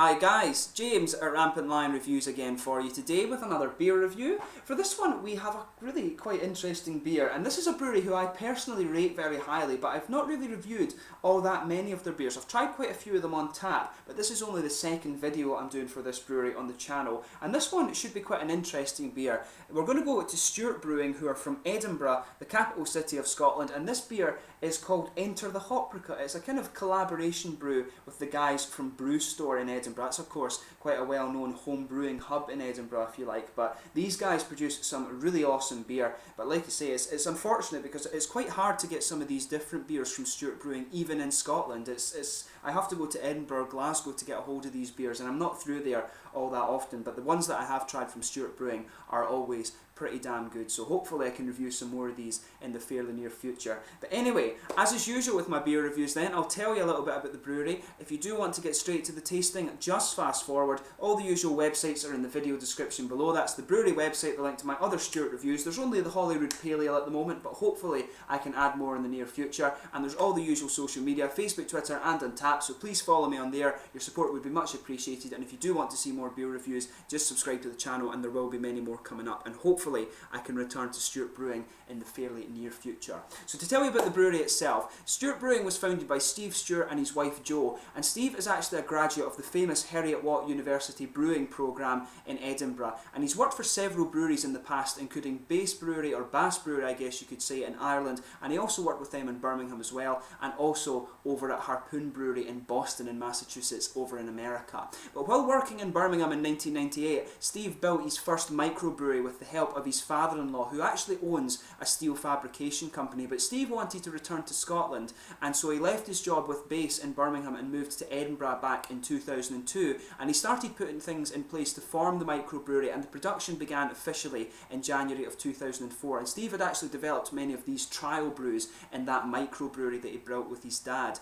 Hi guys, James at RampantLionReviews again for you today with another beer review. For this one we have a really quite interesting beer, and this is a brewery who I personally rate very highly, but I've not really reviewed all that many of their beers. I've tried quite a few of them on tap, but this is only the second video I'm doing for this brewery on the channel, and this one should be quite an interesting beer. We're going to go to Stewart Brewing, who are from Edinburgh, the capital city of Scotland, and this beer is called Enter the Hopricot. It's a kind of collaboration brew with the guys from Brew Store in Edinburgh. That's of course quite a well-known home brewing hub in Edinburgh, if you like, but these guys produce some really awesome beer. But like I say, it's unfortunate because it's quite hard to get some of these different beers from Stewart Brewing even in Scotland. I have to go to Edinburgh, Glasgow to get a hold of these beers, and I'm not through there all that often, but the ones that I have tried from Stewart Brewing are always pretty damn good, so hopefully I can review some more of these in the fairly near future. But anyway, as is usual with my beer reviews then, I'll tell you a little bit about the brewery. If you do want to get straight to the tasting, just fast forward. All the usual websites are in the video description below. That's the brewery website, the link to my other Stewart reviews. There's only the Holyrood Pale Ale at the moment, but hopefully I can add more in the near future. And there's all the usual social media, Facebook, Twitter and Untappd, so please follow me on there. Your support would be much appreciated, and if you do want to see more beer reviews, just subscribe to the channel and there will be many more coming up, and hopefully I can return to Stewart Brewing in the fairly near future. So to tell you about the brewery itself, Stewart Brewing was founded by Steve Stewart and his wife Jo, and Steve is actually a graduate of the famous Heriot-Watt University Brewing Programme in Edinburgh, and he's worked for several breweries in the past, including Bass Brewery, or Bass Brewery I guess you could say, in Ireland, and he also worked with them in Birmingham as well, and also over at Harpoon Brewery in Boston in Massachusetts over in America. But while working in Birmingham in 1998, Steve built his first microbrewery with the help of his father-in-law, who actually owns a steel fabrication company. But Steve wanted to return to Scotland, and so he left his job with Bass in Birmingham and moved to Edinburgh back in 2002, and he started putting things in place to form the microbrewery, and the production began officially in January of 2004, and Steve had actually developed many of these trial brews in that microbrewery that he built with his dad.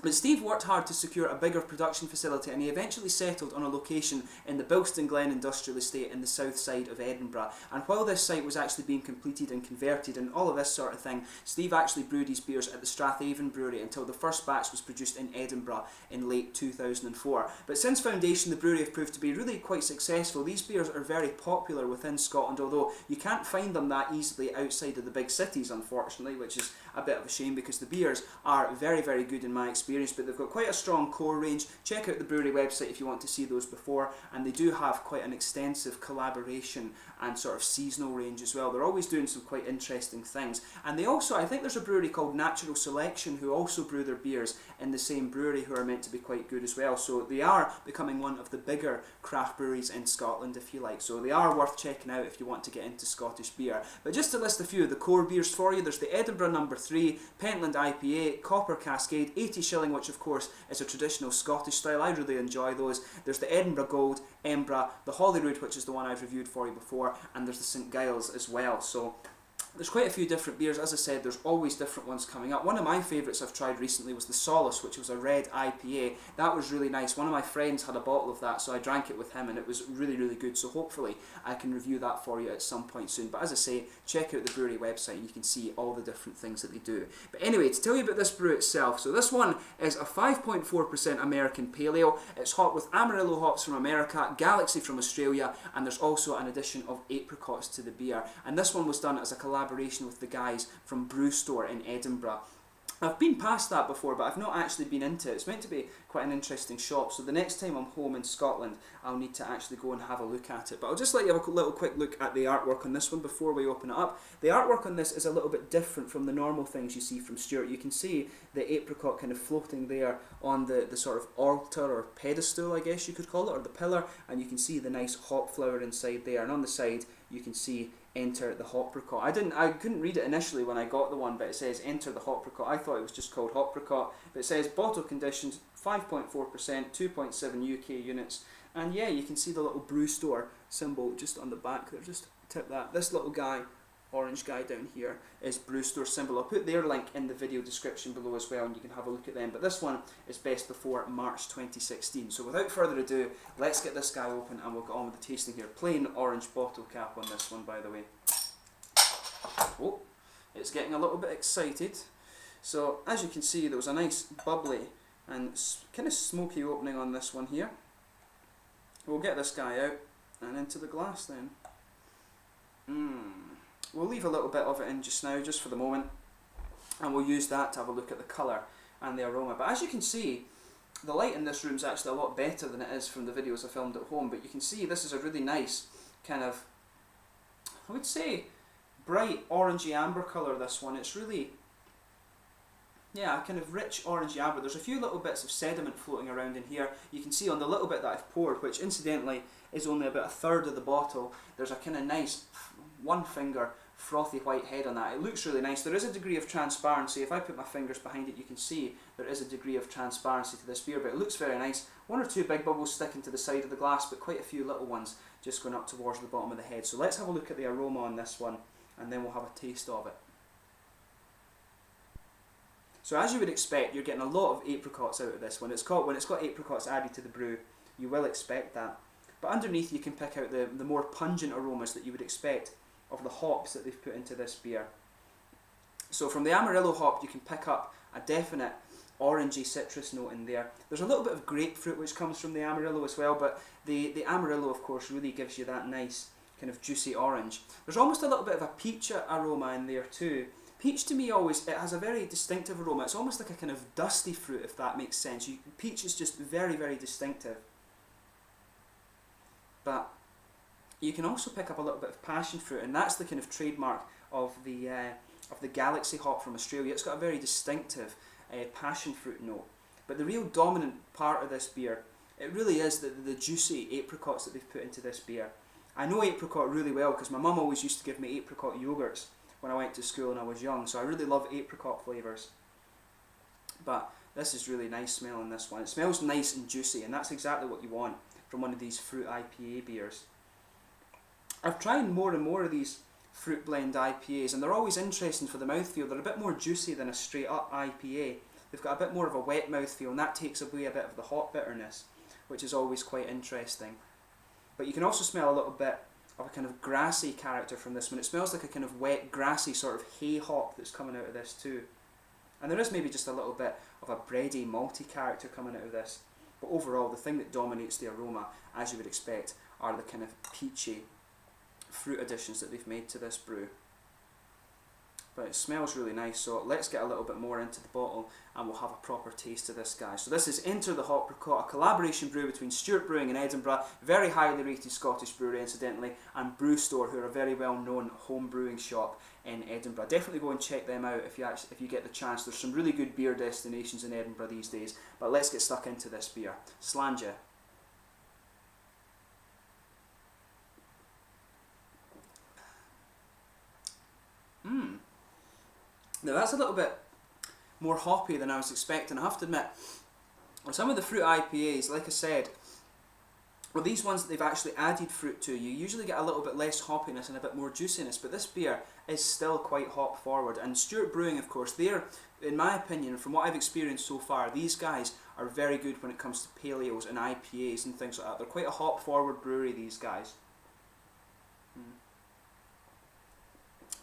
But Steve worked hard to secure a bigger production facility, and he eventually settled on a location in the Bilston Glen Industrial Estate in the south side of Edinburgh. And while this site was actually being completed and converted and all of this sort of thing, Steve actually brewed his beers at the Strathaven Brewery until the first batch was produced in Edinburgh in late 2004. But since foundation, the brewery have proved to be really quite successful. These beers are very popular within Scotland, although you can't find them that easily outside of the big cities, unfortunately, which is a bit of a shame because the beers are very, very good in my experience, but they've got quite a strong core range. Check out the brewery website if you want to see those before, and they do have quite an extensive collaboration and sort of seasonal range as well. They're always doing some quite interesting things, and they also, I think there's a brewery called Natural Selection who also brew their beers in the same brewery, who are meant to be quite good as well. So they are becoming one of the bigger craft breweries in Scotland, if you like, so they are worth checking out if you want to get into Scottish beer. But just to list a few of the core beers for you, there's the Edinburgh No. 3, Pentland IPA, Copper Cascade, 80 shilling, which of course is a traditional Scottish style. I really enjoy those. There's the Edinburgh Gold, Embra, the Holyrood, which is the one I've reviewed for you before, and there's the St Giles as well. So there's quite a few different beers. As I said, there's always different ones coming up. One of my favourites I've tried recently was the Solace, which was a red IPA. That was really nice. One of my friends had a bottle of that, so I drank it with him, and it was really, really good. So hopefully I can review that for you at some point soon. But as I say, check out the brewery website and you can see all the different things that they do. But anyway, to tell you about this brew itself, so this one is a 5.4% American Pale Ale. It's hot with Amarillo hops from America, Galaxy from Australia, and there's also an addition of apricots to the beer. And this one was done as a collaboration with the guys from Brew Store in Edinburgh. I've been past that before, but I've not actually been into it. It's meant to be quite an interesting shop, so the next time I'm home in Scotland, I'll need to actually go and have a look at it. But I'll just let you have a little quick look at the artwork on this one before we open it up. The artwork on this is a little bit different from the normal things you see from Stewart. You can see the apricot kind of floating there on the sort of altar or pedestal, I guess you could call it, or the pillar, and you can see the nice hop flower inside there, and on the side you can see Enter the Hopricot. I couldn't read it initially when I got the one, but it says Enter the Hopricot. I thought it was just called Hopricot, but it says bottle conditions 5.4%, 2.7 UK units, and yeah, you can see the little Brew Store symbol just on the back there. Just tip that. This little guy, orange guy down here, is Brew Store symbol. I'll put their link in the video description below as well, and you can have a look at them. But this one is best before March 2016. So without further ado, let's get this guy open and we'll get on with the tasting here. Plain orange bottle cap on this one, by the way. Oh, it's getting a little bit excited. So as you can see, there was a nice bubbly and kind of smoky opening on this one here. we'll get this guy out and into the glass then. We'll leave a little bit of it in just now, just for the moment, and we'll use that to have a look at the colour and the aroma. But as you can see, the light in this room is actually a lot better than it is from the videos I filmed at home, but you can see this is a really nice kind of, I would say, bright orangey amber colour, this one. It's really, yeah, kind of rich orangey amber. There's a few little bits of sediment floating around in here. You can see on the little bit that I've poured, which incidentally is only about a third of the bottle, there's a kind of nice one finger frothy white head on that. It looks really nice. There is a degree of transparency. If I put my fingers behind it, you can see there is a degree of transparency to this beer, but it looks very nice. One or two big bubbles sticking to the side of the glass, but quite a few little ones just going up towards the bottom of the head. So let's have a look at the aroma on this one, and then we'll have a taste of it. So as you would expect, you're getting a lot of apricots out of this. When it's got apricots added to the brew, you will expect that. But underneath you can pick out the more pungent aromas that you would expect of the hops that they've put into this beer. So from the Amarillo hop you can pick up a definite orangey citrus note in there. There's a little bit of grapefruit which comes from the Amarillo as well, but the Amarillo of course really gives you that nice kind of juicy orange. There's almost a little bit of a peach aroma in there too. Peach to me always, it has a very distinctive aroma. It's almost like a kind of dusty fruit, if that makes sense. Peach is just very, very distinctive. But you can also pick up a little bit of passion fruit, and that's the kind of trademark of the Galaxy hop from Australia. It's got a very distinctive passion fruit note. But the real dominant part of this beer, it really is the juicy apricots that they've put into this beer. I know apricot really well because my mum always used to give me apricot yogurts when I went to school and I was young, so I really love apricot flavours. But this is really nice smelling, this one. It smells nice and juicy, and that's exactly what you want from one of these fruit IPA beers. I've tried more and more of these fruit blend IPAs, and they're always interesting for the mouthfeel. They're a bit more juicy than a straight up IPA. They've got a bit more of a wet mouthfeel, and that takes away a bit of the hop bitterness, which is always quite interesting. But you can also smell a little bit of a kind of grassy character from this one. It smells like a kind of wet, grassy sort of hay hop that's coming out of this too. And there is maybe just a little bit of a bready, malty character coming out of this. But overall, the thing that dominates the aroma, as you would expect, are the kind of peachy fruit additions that they've made to this brew. But it smells really nice, so let's get a little bit more into the bottle and we'll have a proper taste of this guy. So this is Enter the Hopricot, a collaboration brew between Stewart Brewing in Edinburgh, very highly rated Scottish brewery incidentally, and Brew Store, who are a very well known home brewing shop in Edinburgh. Definitely go and check them out if you get the chance. There's some really good beer destinations in Edinburgh these days. But let's get stuck into this beer. Slàinte. Now that's a little bit more hoppy than I was expecting. I have to admit, some of the fruit IPAs, like I said, well, these ones that they've actually added fruit to, you usually get a little bit less hoppiness and a bit more juiciness, but this beer is still quite hop forward. And Stewart Brewing, of course, they're, in my opinion, from what I've experienced so far, these guys are very good when it comes to pale ales and IPAs and things like that. They're quite a hop forward brewery, these guys.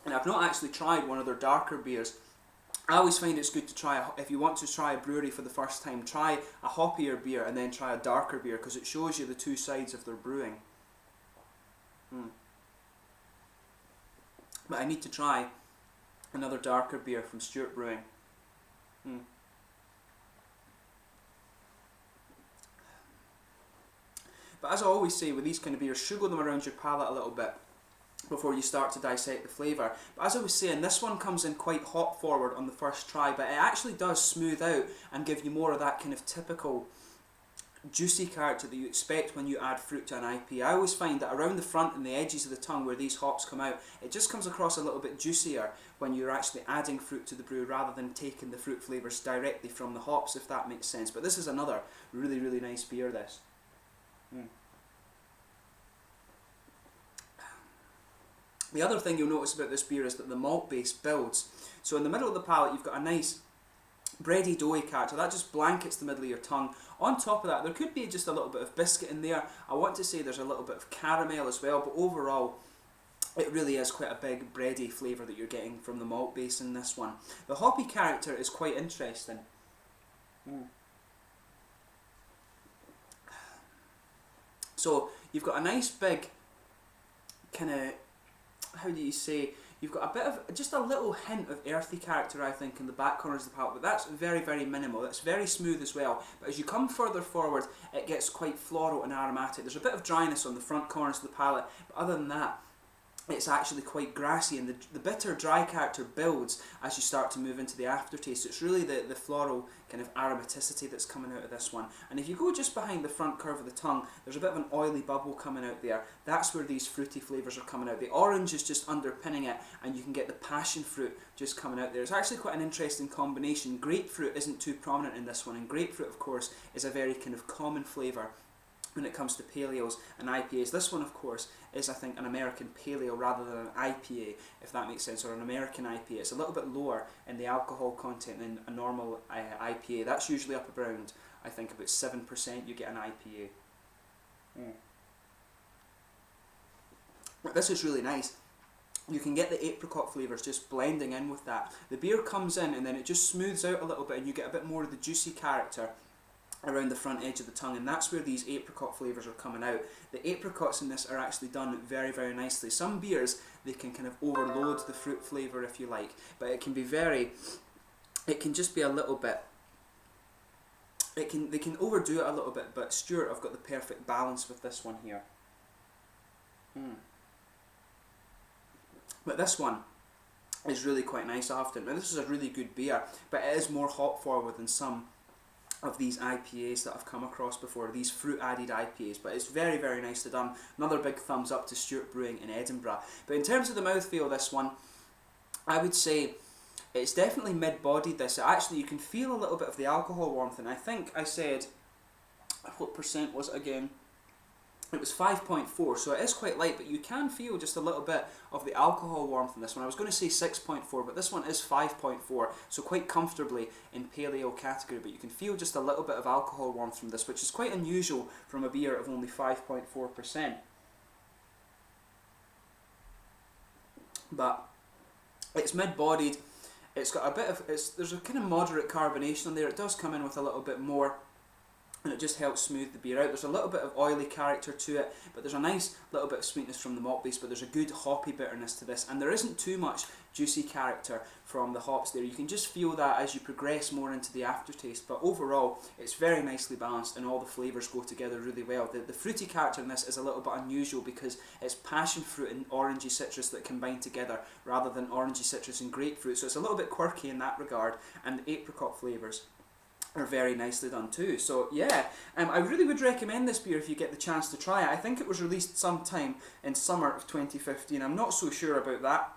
And I've not actually tried one of their darker beers. I always find it's good to try, if you want to try a brewery for the first time, try a hoppier beer and then try a darker beer, because it shows you the two sides of their brewing. But I need to try another darker beer from Stewart Brewing. But as I always say with these kind of beers, sugar them around your palate a little bit before you start to dissect the flavour. But as I was saying, this one comes in quite hop forward on the first try, but it actually does smooth out and give you more of that kind of typical juicy character that you expect when you add fruit to an IPA. I always find that around the front and the edges of the tongue where these hops come out, it just comes across a little bit juicier when you're actually adding fruit to the brew rather than taking the fruit flavours directly from the hops, if that makes sense. But this is another really, really nice beer, this. The other thing you'll notice about this beer is that the malt base builds. So in the middle of the palate you've got a nice bready, doughy character. That just blankets the middle of your tongue. On top of that, there could be just a little bit of biscuit in there. I want to say there's a little bit of caramel as well, but overall it really is quite a big bready flavour that you're getting from the malt base in this one. The hoppy character is quite interesting. So you've got a nice big kind of, how do you say, you've got a bit of, just a little hint of earthy character, I think, in the back corners of the palate, but that's very, very minimal. It's very smooth as well, but as you come further forward, it gets quite floral and aromatic. There's a bit of dryness on the front corners of the palate, but other than that, it's actually quite grassy, and the bitter dry character builds as you start to move into the aftertaste. It's really the floral kind of aromaticity that's coming out of this one. And if you go just behind the front curve of the tongue, there's a bit of an oily bubble coming out there. That's where these fruity flavours are coming out. The orange is just underpinning it, and you can get the passion fruit just coming out there. It's actually quite an interesting combination. Grapefruit isn't too prominent in this one, and grapefruit, of course, is a very kind of common flavour when it comes to paleos and IPAs. This one, of course, is, I think, an American paleo rather than an IPA, if that makes sense, or an American IPA. It's a little bit lower in the alcohol content than a normal IPA. That's usually up around, I think, about 7% you get an IPA. But this is really nice. You can get the apricot flavours just blending in with that. The beer comes in and then it just smooths out a little bit, and you get a bit more of the juicy character around the front edge of the tongue, and that's where these apricot flavours are coming out. The apricots in this are actually done very, very nicely. Some beers, they can kind of overload the fruit flavour, if you like, but it can be it can just be a little bit, they can overdo it a little bit, but Stewart have got the perfect balance with this one here. But this one is really quite nice after. Now this is a really good beer, but it is more hop forward than some of these IPAs that I've come across before, these fruit added IPAs, but it's very, very nicely done. Another big thumbs up to Stewart Brewing in Edinburgh. But in terms of the mouthfeel, this one, I would say it's definitely mid-bodied. This actually, you can feel a little bit of the alcohol warmth, and I think I said, what percent was it again? It was 5.4, so it is quite light, but you can feel just a little bit of the alcohol warmth in this one. I was going to say 6.4, but this one is 5.4, so quite comfortably in paleo category, but you can feel just a little bit of alcohol warmth from this, which is quite unusual from a beer of only 5.4%. But it's mid-bodied, it's got a bit of, there's a kind of moderate carbonation in there. It does come in with a little bit more, and it just helps smooth the beer out. There's a little bit of oily character to it, but there's a nice little bit of sweetness from the malt base, but there's a good hoppy bitterness to this, and there isn't too much juicy character from the hops there. You can just feel that as you progress more into the aftertaste, but overall it's very nicely balanced and all the flavours go together really well. The fruity character in this is a little bit unusual because it's passion fruit and orangey citrus that combine together rather than orangey citrus and grapefruit, so it's a little bit quirky in that regard, and the apricot flavours are very nicely done too. So yeah, I really would recommend this beer if you get the chance to try it. I think it was released sometime in summer of 2015. I'm not so sure about that,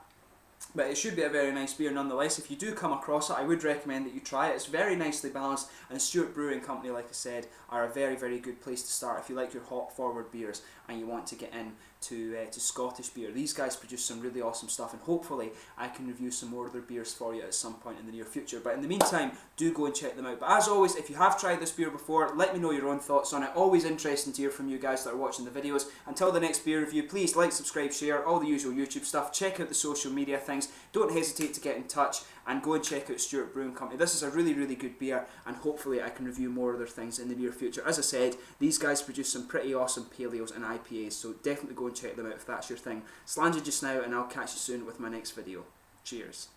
but it should be a very nice beer nonetheless. If you do come across it, I would recommend that you try it. It's very nicely balanced, and Stewart Brewing Company, like I said, are a very, very good place to start if you like your hop forward beers and you want to get in to Scottish beer. These guys produce some really awesome stuff, and hopefully I can review some more of their beers for you at some point in the near future. But in the meantime, do go and check them out. But as always, if you have tried this beer before, let me know your own thoughts on it. Always interesting to hear from you guys that are watching the videos. Until the next beer review, please like, subscribe, share, all the usual YouTube stuff. Check out the social media things. Don't hesitate to get in touch and go and check out Stewart Brewing Company. This is a really, really good beer, and hopefully I can review more of their things in the near future. As I said, these guys produce some pretty awesome paleos and IPAs, so definitely go and check them out if that's your thing. Slange just now, and I'll catch you soon with my next video. Cheers.